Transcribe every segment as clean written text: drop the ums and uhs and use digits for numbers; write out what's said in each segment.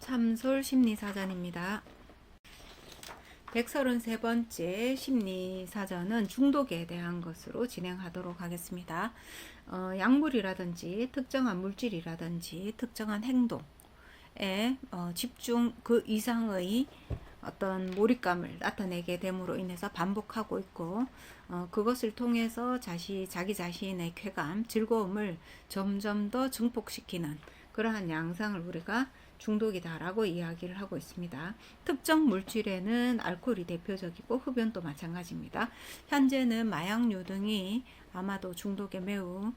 참솔 심리사전입니다. 133번째 심리사전은 중독에 대한 것으로 진행하도록 하겠습니다. 약물이라든지 특정한 물질이라든지 특정한 행동에 집중 그 이상의 어떤 몰입감을 나타내게 됨으로 인해서 반복하고 있고, 그것을 통해서 자기 자신의 쾌감, 즐거움을 점점 더 증폭시키는 그러한 양상을 우리가 중독이다라고 이야기를 하고 있습니다. 특정 물질에는 알코올이 대표적이고 흡연도 마찬가지입니다. 현재는 마약류 등이 아마도 중독에 매우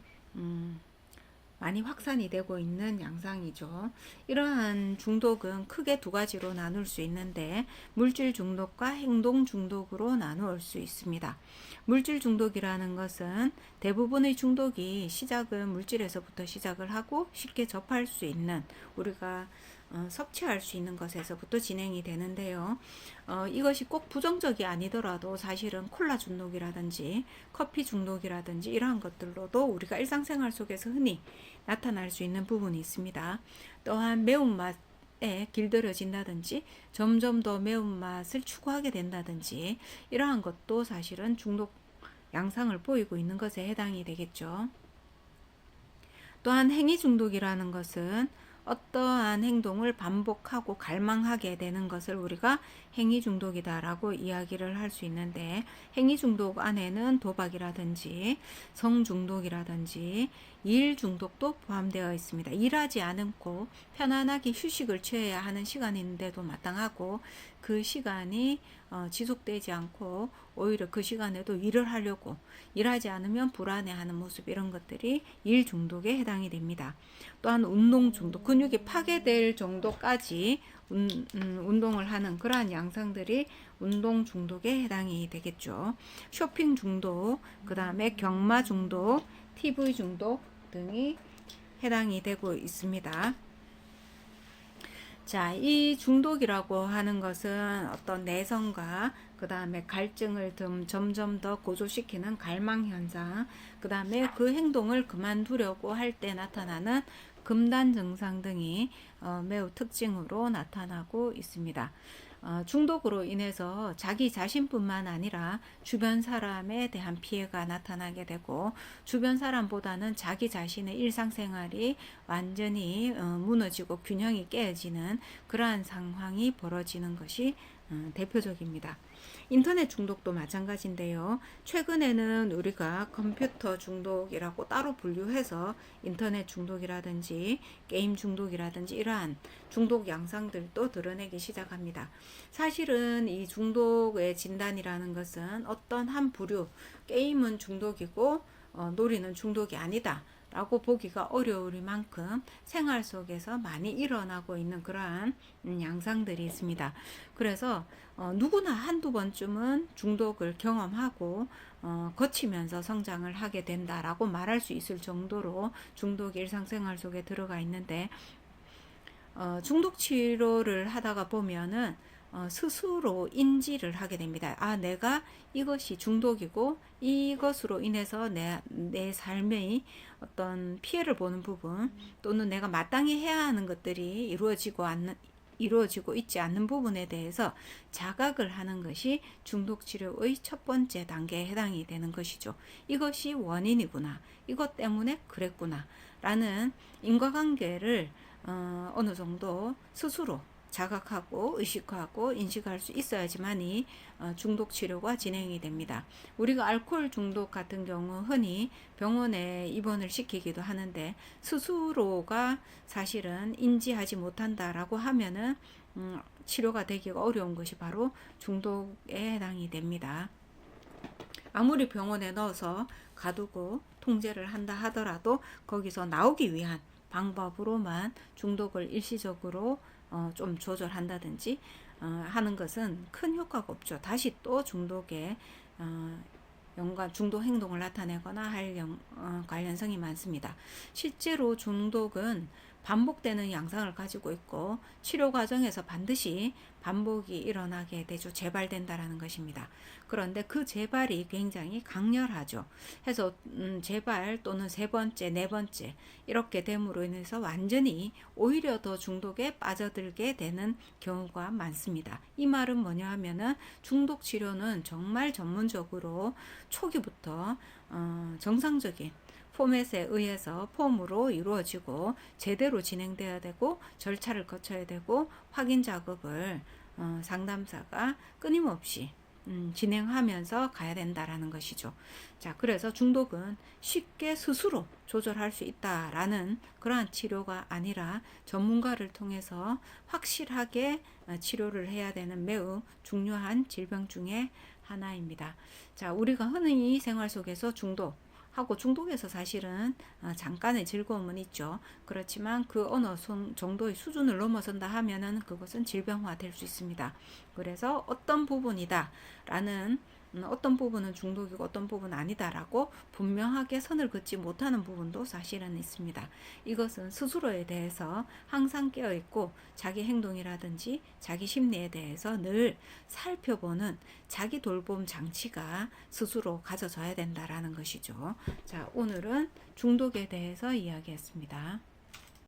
많이 확산이 되고 있는 양상이죠. 이러한 중독은 크게 두 가지로 나눌 수 있는데, 물질 중독과 행동 중독으로 나누어 수 있습니다. 물질 중독이라는 것은 대부분의 중독이 시작은 물질에서부터 시작을 하고 쉽게 접할 수 있는, 우리가 섭취할 수 있는 것에서부터 진행이 되는데요. 이것이 꼭 부정적이 아니더라도 사실은 콜라 중독이라든지 커피 중독이라든지 이러한 것들로도 우리가 일상생활 속에서 흔히 나타날 수 있는 부분이 있습니다. 또한 매운맛에 길들여진다든지 점점 더 매운맛을 추구하게 된다든지 이러한 것도 사실은 중독 양상을 보이고 있는 것에 해당이 되겠죠. 또한 행위 중독이라는 것은 어떠한 행동을 반복하고 갈망하게 되는 것을 우리가 행위 중독이다라고 이야기를 할 수 있는데, 행위 중독 안에는 도박이라든지 성 중독이라든지 일 중독도 포함되어 있습니다. 일하지 않고 편안하게 휴식을 취해야 하는 시간인데도 마땅하고, 그 시간이 지속되지 않고 오히려 그 시간에도 일을 하려고 일하지 않으면 불안해하는 모습, 이런 것들이 일 중독에 해당이 됩니다. 또한 운동 중독, 근육이 파괴될 정도까지 운동을 하는 그러한 양상들이 운동 중독에 해당이 되겠죠. 쇼핑 중독, 그 다음에 경마 중독, TV 중독 등이 해당이 되고 있습니다. 자, 이 중독이라고 하는 것은 어떤 내성과 그 다음에 갈증을 점점 더 고조시키는 갈망 현상, 그 다음에 그 행동을 그만두려고 할 때 나타나는 금단 증상 등이 매우 특징으로 나타나고 있습니다. 중독으로 인해서 자기 자신뿐만 아니라 주변 사람에 대한 피해가 나타나게 되고, 주변 사람보다는 자기 자신의 일상생활이 완전히 무너지고 균형이 깨어지는 그러한 상황이 벌어지는 것이 대표적입니다. 인터넷 중독도 마찬가지인데요. 최근에는 우리가 컴퓨터 중독이라고 따로 분류해서 인터넷 중독이라든지 게임 중독이라든지 이러한 중독 양상들도 드러내기 시작합니다. 사실은 이 중독의 진단이라는 것은 어떤 한 부류, 게임은 중독이고 놀이는 중독이 아니다 라고 보기가 어려울 만큼 생활 속에서 많이 일어나고 있는 그러한 양상들이 있습니다. 그래서 누구나 한두 번쯤은 중독을 경험하고 거치면서 성장을 하게 된다라고 말할 수 있을 정도로 중독이 일상생활 속에 들어가 있는데, 중독 치료를 하다가 보면은 스스로 인지를 하게 됩니다. 아, 내가 이것이 중독이고 이것으로 인해서 내 삶의 어떤 피해를 보는 부분, 또는 내가 마땅히 해야 하는 것들이 이루어지고 있지 않는 부분에 대해서 자각을 하는 것이 중독 치료의 첫 번째 단계에 해당이 되는 것이죠. 이것이 원인이구나, 이것 때문에 그랬구나 라는 인과관계를 어느 정도 스스로 자각하고 의식하고 인식할 수 있어야지만이 중독 치료가 진행이 됩니다. 우리가 알코올 중독 같은 경우 흔히 병원에 입원을 시키기도 하는데, 스스로가 사실은 인지하지 못한다라고 하면은 치료가 되기가 어려운 것이 바로 중독에 해당이 됩니다. 아무리 병원에 넣어서 가두고 통제를 한다 하더라도 거기서 나오기 위한 방법으로만 중독을 일시적으로 좀 조절한다든지 하는 것은 큰 효과가 없죠. 다시 또 중독에 중독 행동을 나타내거나 할 관련성이 많습니다. 실제로 중독은 반복되는 양상을 가지고 있고 치료 과정에서 반드시 반복이 일어나게 되죠. 재발된다라는 것입니다. 그런데 그 재발이 굉장히 강렬하죠. 해서 재발 또는 세 번째, 네 번째 이렇게 됨으로 인해서 완전히 오히려 더 중독에 빠져들게 되는 경우가 많습니다. 이 말은 뭐냐 하면은 중독 치료는 정말 전문적으로 초기부터 정상적인 포맷에 의해서 폼으로 이루어지고 제대로 진행돼야 되고 절차를 거쳐야 되고 확인 작업을 상담사가 끊임없이 진행하면서 가야 된다라는 것이죠. 자, 그래서 중독은 쉽게 스스로 조절할 수 있다라는 그러한 치료가 아니라 전문가를 통해서 확실하게 치료를 해야 되는 매우 중요한 질병 중에 하나입니다. 자, 우리가 흔히 생활 속에서 하고 중독에서 사실은 잠깐의 즐거움은 있죠. 그렇지만 그 어느 정도의 수준을 넘어선다 하면은 그것은 질병화 될 수 있습니다. 그래서 어떤 부분이다 라는 어떤 부분은 중독이고 어떤 부분은 아니다라고 분명하게 선을 긋지 못하는 부분도 사실은 있습니다. 이것은 스스로에 대해서 항상 깨어있고 자기 행동이라든지 자기 심리에 대해서 늘 살펴보는 자기 돌봄 장치가 스스로 가져져야 된다라는 것이죠. 자, 오늘은 중독에 대해서 이야기했습니다.